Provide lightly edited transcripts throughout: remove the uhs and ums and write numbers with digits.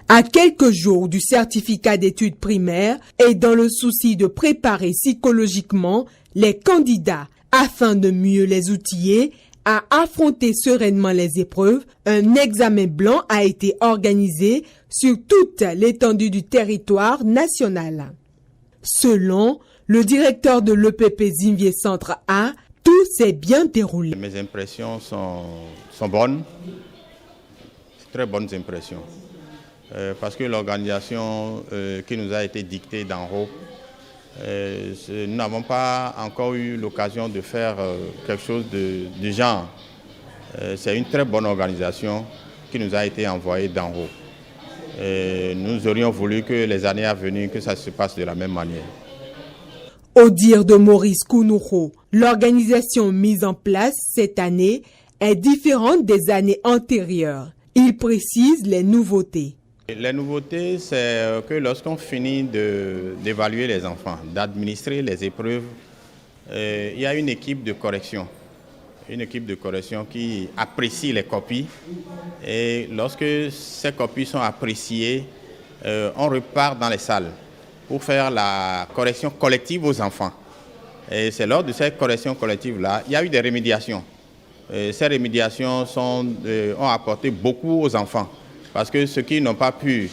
À quelques jours du certificat d'études primaires et dans le souci de préparer psychologiquement les candidats afin de mieux les outiller à affronter sereinement les épreuves, un examen blanc a été organisé sur toute l'étendue du territoire national. Selon le directeur de l'EPP Zinvier Centre A, tout s'est bien déroulé. Mes impressions sont bonnes, très bonnes impressions. Parce que l'organisation qui nous a été dictée d'en haut, nous n'avons pas encore eu l'occasion de faire quelque chose du genre. C'est une très bonne organisation qui nous a été envoyée d'en haut. Nous aurions voulu que les années à venir, que ça se passe de la même manière. Au dire de Maurice Kounouro, l'organisation mise en place cette année est différente des années antérieures. Il précise les nouveautés. Les nouveautés, c'est que lorsqu'on finit d'évaluer les enfants, d'administrer les épreuves, il y a une équipe de correction. Une équipe de correction qui apprécie les copies. Et lorsque ces copies sont appréciées, on repart dans les salles pour faire la correction collective aux enfants. Et c'est lors de cette correction collective-là, il y a eu des rémédiations. Ces rémédiations ont apporté beaucoup aux enfants. Parce que ceux qui n'ont pas pu,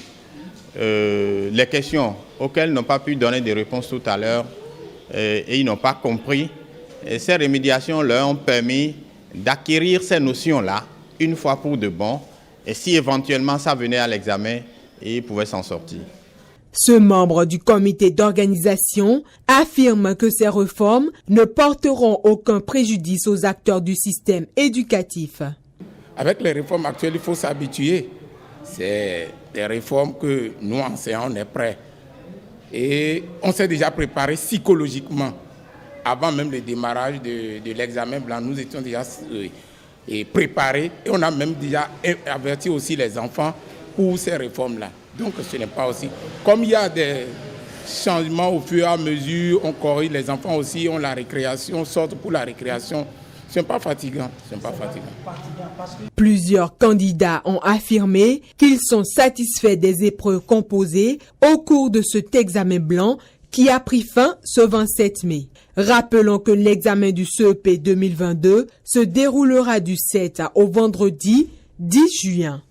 les questions auxquelles ils n'ont pas pu donner des réponses tout à l'heure, et ils n'ont pas compris, et ces rémédiations leur ont permis d'acquérir ces notions-là une fois pour de bon. Et si éventuellement ça venait à l'examen, ils pouvaient s'en sortir. Ce membre du comité d'organisation affirme que ces réformes ne porteront aucun préjudice aux acteurs du système éducatif. Avec les réformes actuelles, il faut s'habituer. C'est des réformes que nous, enseignants, on est prêts. Et on s'est déjà préparé psychologiquement. Avant même le démarrage de l'examen blanc, nous étions déjà préparés. Et on a même déjà averti aussi les enfants pour ces réformes-là. Donc ce n'est pas aussi... Comme il y a des changements au fur et à mesure, on corrige, les enfants aussi ont la récréation, sortent pour la récréation. Ce n'est pas fatigant, Plusieurs candidats ont affirmé qu'ils sont satisfaits des épreuves composées au cours de cet examen blanc qui a pris fin ce 27 mai. Rappelons que l'examen du CEP 2022 se déroulera du 7 au vendredi 10 juin.